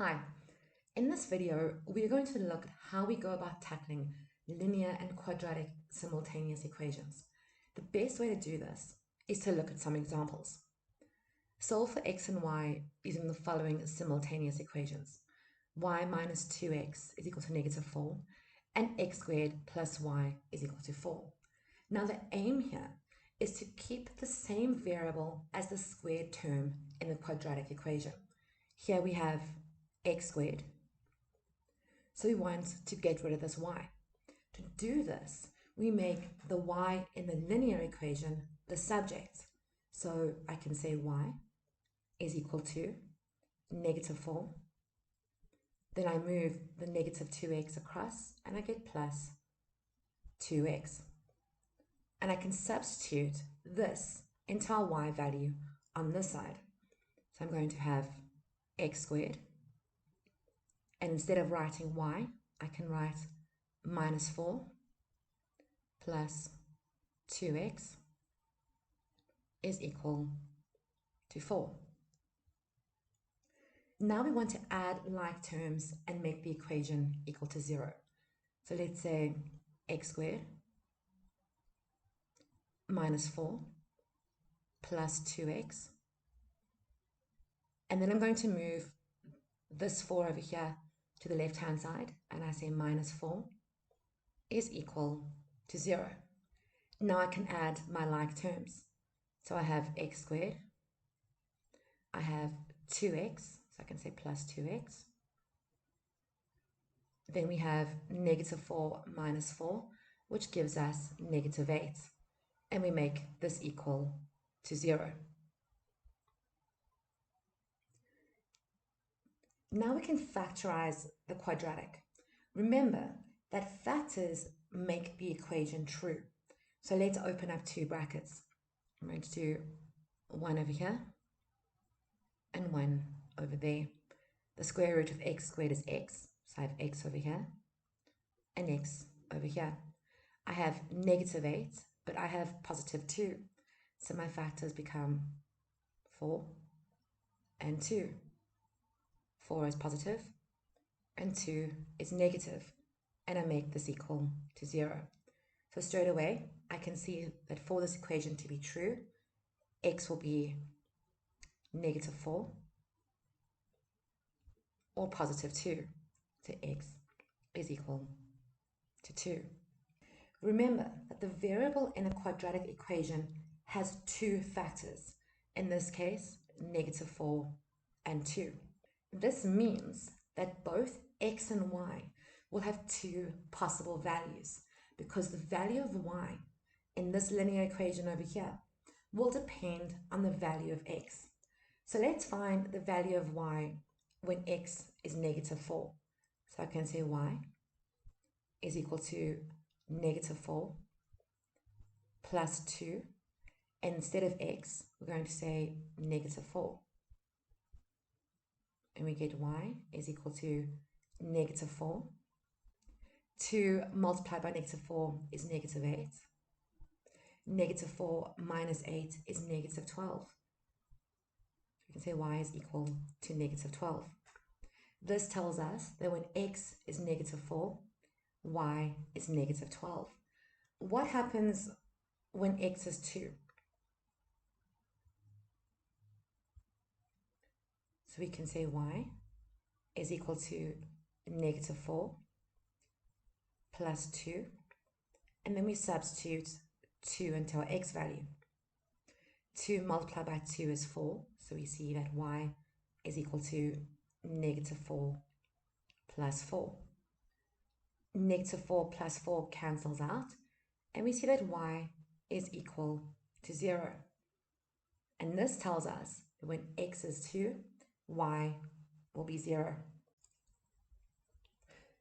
Hi, in this video, we are going to look at how we go about tackling linear and quadratic simultaneous equations. The best way to do this is to look at some examples. Solve for x and y using the following simultaneous equations. Y minus 2x is equal to negative 4, and x squared plus y is equal to 4. Now the aim here is to keep the same variable as the squared term in the quadratic equation. Here we have x squared. So we want to get rid of this y. To do this, we make the y in the linear equation the subject. So I can say y is equal to negative 4. Then I move the negative 2x across and I get plus 2x. And I can substitute this into our y value on this side. So I'm going to have x squared. And instead of writing y, I can write minus 4 plus 2x is equal to 4. Now we want to add like terms and make the equation equal to 0. So let's say x squared minus 4 plus 2x. And then I'm going to move this 4 over here to the left-hand side, and I say minus 4 is equal to 0. Now I can add my like terms. So I have x squared, I have 2x, so I can say plus 2x. Then we have negative 4 minus 4, which gives us negative 8. And we make this equal to 0. Now we can factorize the quadratic. Remember that factors make the equation true. So let's open up two brackets. I'm going to do 1 over here and 1 over there. The square root of x squared is x. So I have x over here and x over here. I have negative 8, but I have positive 2. So my factors become 4 and 2. 4 is positive and 2 is negative, and I make this equal to 0. So straight away, I can see that for this equation to be true, x will be negative 4 or positive 2. So x is equal to 2. Remember that the variable in a quadratic equation has two factors. In this case, negative 4 and 2. This means that both x and y will have two possible values, because the value of y in this linear equation over here will depend on the value of x. So let's find the value of y when x is negative 4. So I can say y is equal to negative 4 plus 2. And instead of x, we're going to say negative 4. And we get y is equal to negative 4. 2 multiplied by negative 4 is negative 8. Negative 4 minus 8 is negative 12. We can say y is equal to negative 12. This tells us that when x is negative 4, y is negative 12. What happens when x is 2? So we can say y is equal to negative 4 plus 2, and then we substitute 2 into our x value. 2 multiplied by 2 is 4, so we see that y is equal to negative 4 plus 4. Negative 4 plus 4 cancels out, and we see that y is equal to 0. And this tells us that when x is 2, y will be 0.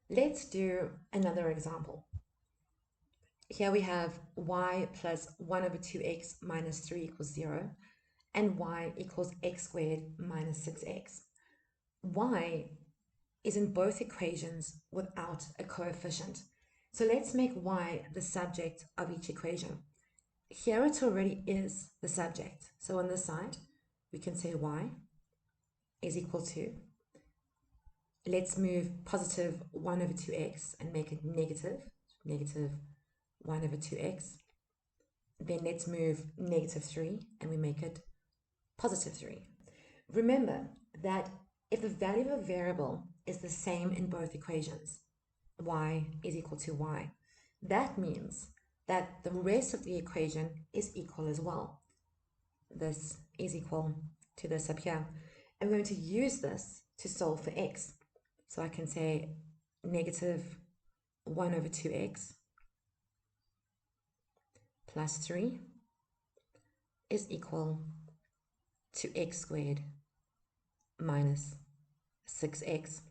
Let's do another example. Here we have y plus 1 over 2x minus 3 equals 0, and y equals x squared minus 6x. Y is in both equations without a coefficient. So let's make y the subject of each equation. Here it already is the subject. So on this side, we can say y is equal to let's move positive 1 over 2x and make it negative 1 over 2x. Then let's move negative 3 and we make it positive 3. Remember that if the value of a variable is the same in both equations, y is equal to y, that means that the rest of the equation is equal as well. This is equal to this up here. And we're going to use this to solve for x. So I can say negative 1 over 2x plus 3 is equal to x squared minus 6x.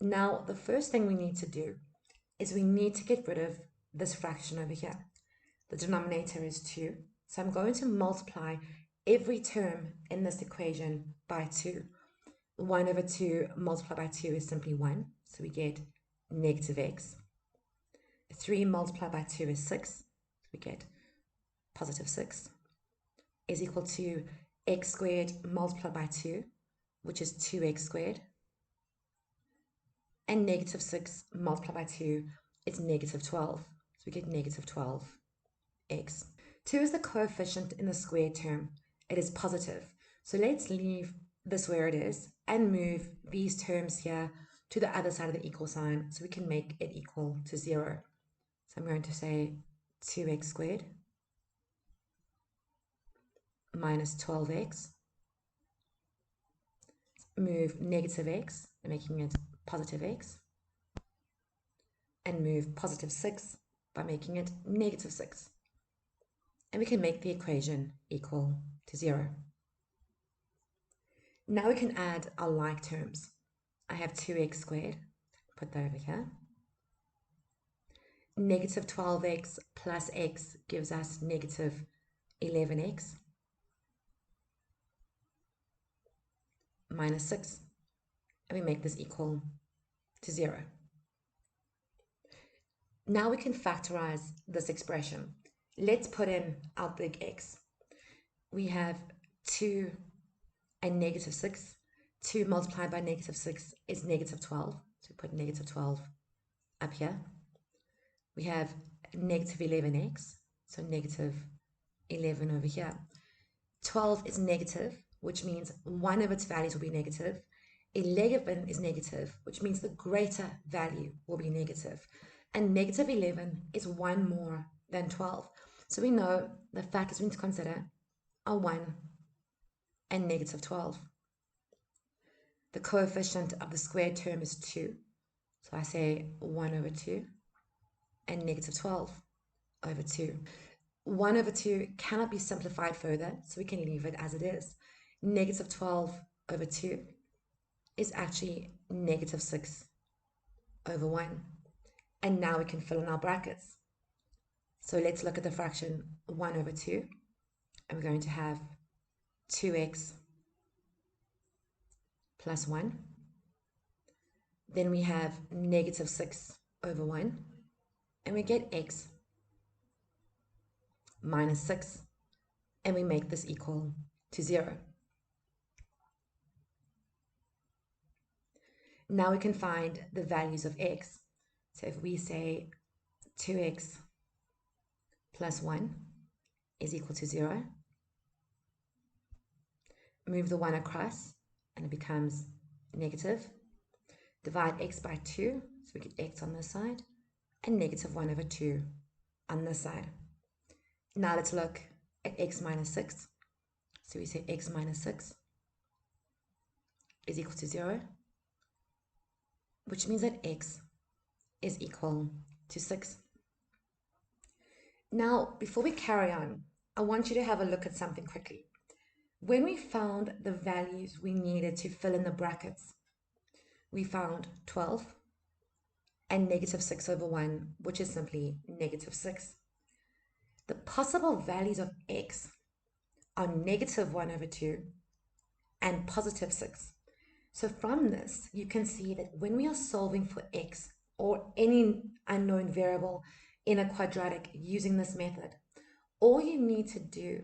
Now, the first thing we need to do is we need to get rid of this fraction over here. The denominator is 2, so I'm going to multiply every term in this equation by 2. 1 over 2 multiplied by 2 is simply 1, so we get negative x. 3 multiplied by 2 is 6, so we get positive 6, is equal to x squared multiplied by 2, which is 2x squared, and negative 6 multiplied by 2 is negative 12, so we get negative 12x. 2 is the coefficient in the squared term. It is positive, so let's leave this where it is and move these terms here to the other side of the equal sign so we can make it equal to 0. So I'm going to say 2x squared minus 12x, move negative x, making it positive x, and move positive 6 by making it negative 6. And we can make the equation equal to 0. Now we can add our like terms. I have 2x squared, put that over here. Negative 12x plus x gives us negative 11x minus 6. And we make this equal to 0. Now we can factorize this expression. Let's put in our big X. We have 2 and negative 6. 2 multiplied by negative 6 is negative 12. So we put negative 12 up here. We have negative 11x, so negative 11 over here. 12 is negative, which means one of its values will be negative. 11 is negative, which means the greater value will be negative. And negative 11 is 1 more than 12. So we know the factors we need to consider are 1 and negative 12. The coefficient of the squared term is 2. So I say 1 over 2 and negative 12 over 2. 1 over 2 cannot be simplified further, so we can leave it as it is. Negative 12 over 2 is actually negative 6 over 1. And now we can fill in our brackets. So let's look at the fraction 1 over 2. And we're going to have 2x plus 1. Then we have negative 6 over 1. And we get x minus 6. And we make this equal to 0. Now we can find the values of x. So if we say 2x plus 1 is equal to 0, move the 1 across and it becomes negative. Divide x by 2, so we get x on this side, and negative 1 over 2 on this side. Now let's look at x minus 6. So we say x minus 6 is equal to 0, which means that x is equal to 6. Now, before we carry on, I want you to have a look at something quickly. When we found the values we needed to fill in the brackets, we found 12 and negative 6 over 1, which is simply negative 6. The possible values of x are negative 1 over 2 and positive 6. So from this, you can see that when we are solving for x or any unknown variable in a quadratic using this method, all you need to do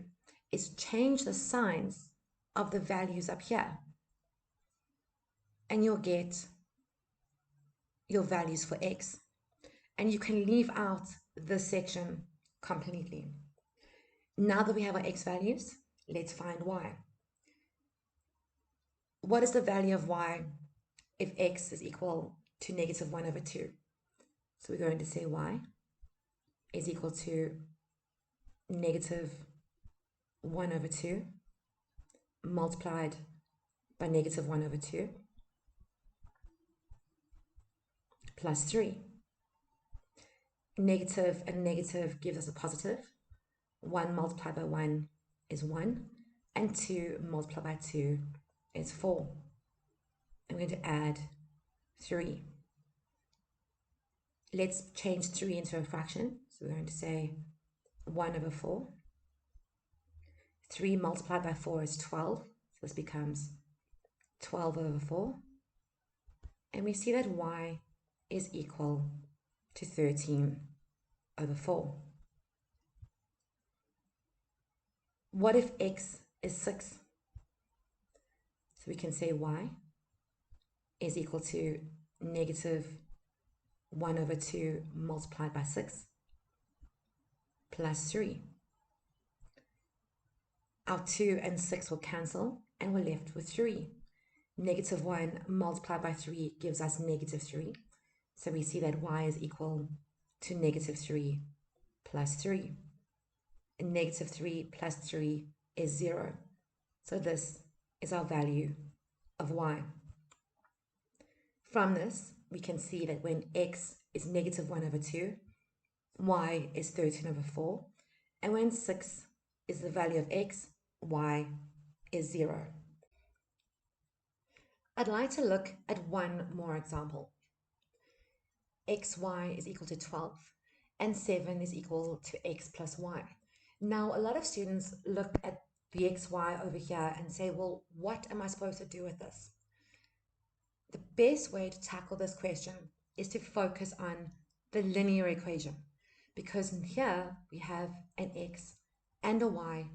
is change the signs of the values up here, and you'll get your values for x, and you can leave out this section completely. Now that we have our x values, let's find y. What is the value of y if x is equal to negative 1 over 2? So we're going to say y is equal to negative 1 over 2 multiplied by negative 1 over 2 plus 3. Negative and negative gives us a positive. 1 multiplied by 1 is 1, and 2 multiplied by 2 is 4. I'm going to add 3. Let's change 3 into a fraction. So we're going to say 1 over 4. 3 multiplied by 4 is 12. So this becomes 12 over 4. And we see that y is equal to 13 over 4. What if x is 6? So we can say y is equal to negative 1 over 2 multiplied by 6 plus 3. Our 2 and 6 will cancel, and we're left with 3. Negative 1 multiplied by 3 gives us negative 3. So we see that y is equal to negative 3 plus 3. And negative 3 plus 3 is 0. So this is our value of y. From this, we can see that when x is negative 1 over 2, y is 13 over 4. And when 6 is the value of x, y is 0. I'd like to look at one more example. xy is equal to 12, and 7 is equal to x plus y. Now, a lot of students look at the xy over here and say, well, what am I supposed to do with this? The best way to tackle this question is to focus on the linear equation, because here we have an x and a y,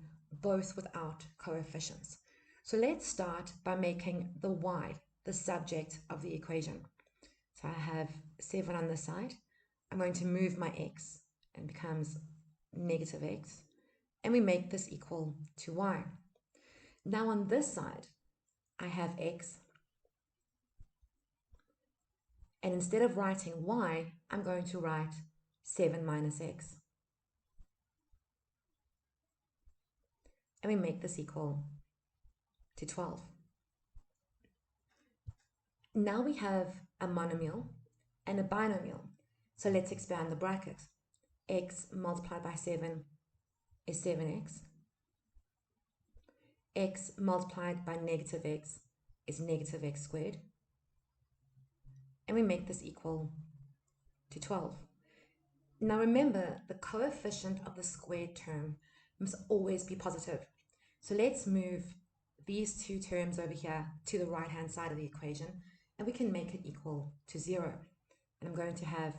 both without coefficients. So let's start by making the y the subject of the equation. So I have 7 on this side. I'm going to move my x, and it becomes negative x, and we make this equal to y. Now on this side, I have x, and instead of writing y, I'm going to write 7 minus x. And we make this equal to 12. Now we have a monomial and a binomial. So let's expand the bracket. X multiplied by 7 is 7x. X multiplied by negative x is negative x squared. And we make this equal to 12. Now remember, the coefficient of the squared term must always be positive. So let's move these two terms over here to the right-hand side of the equation, and we can make it equal to 0. And I'm going to have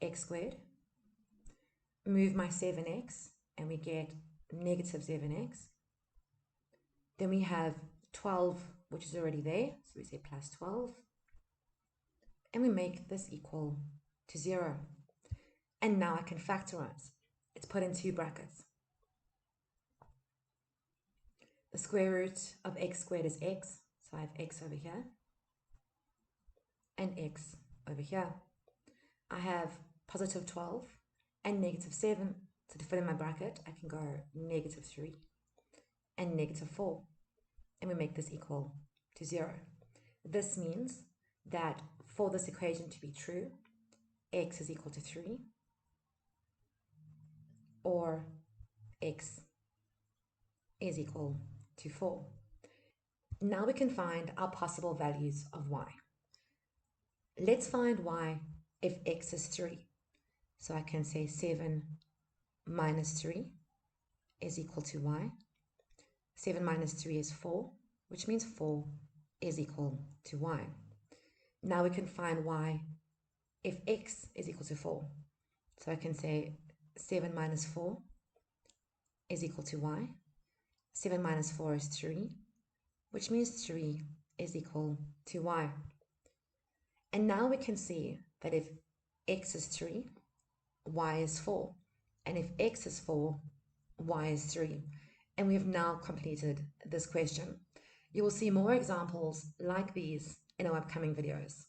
x squared, move my 7x, and we get negative 7x. Then we have 12, which is already there, so we say plus 12. And we make this equal to 0. And now I can factorize. It's put in two brackets. The square root of x squared is x, so I have x over here and x over here. I have positive 12 and negative 7, so to fit in my bracket, I can go negative 3 and negative 4, and we make this equal to 0. This means that for this equation to be true, x is equal to 3, or x is equal to 4. Now we can find our possible values of y. Let's find y if x is 3. So I can say 7 minus 3 is equal to y. 7 minus 3 is 4, which means 4 is equal to y. Now we can find y if x is equal to 4. So I can say 7 minus 4 is equal to y. 7 minus 4 is 3, which means 3 is equal to y. And now we can see that if x is 3, y is 4. And if x is 4, y is 3. And we have now completed this question. You will see more examples like these in our upcoming videos.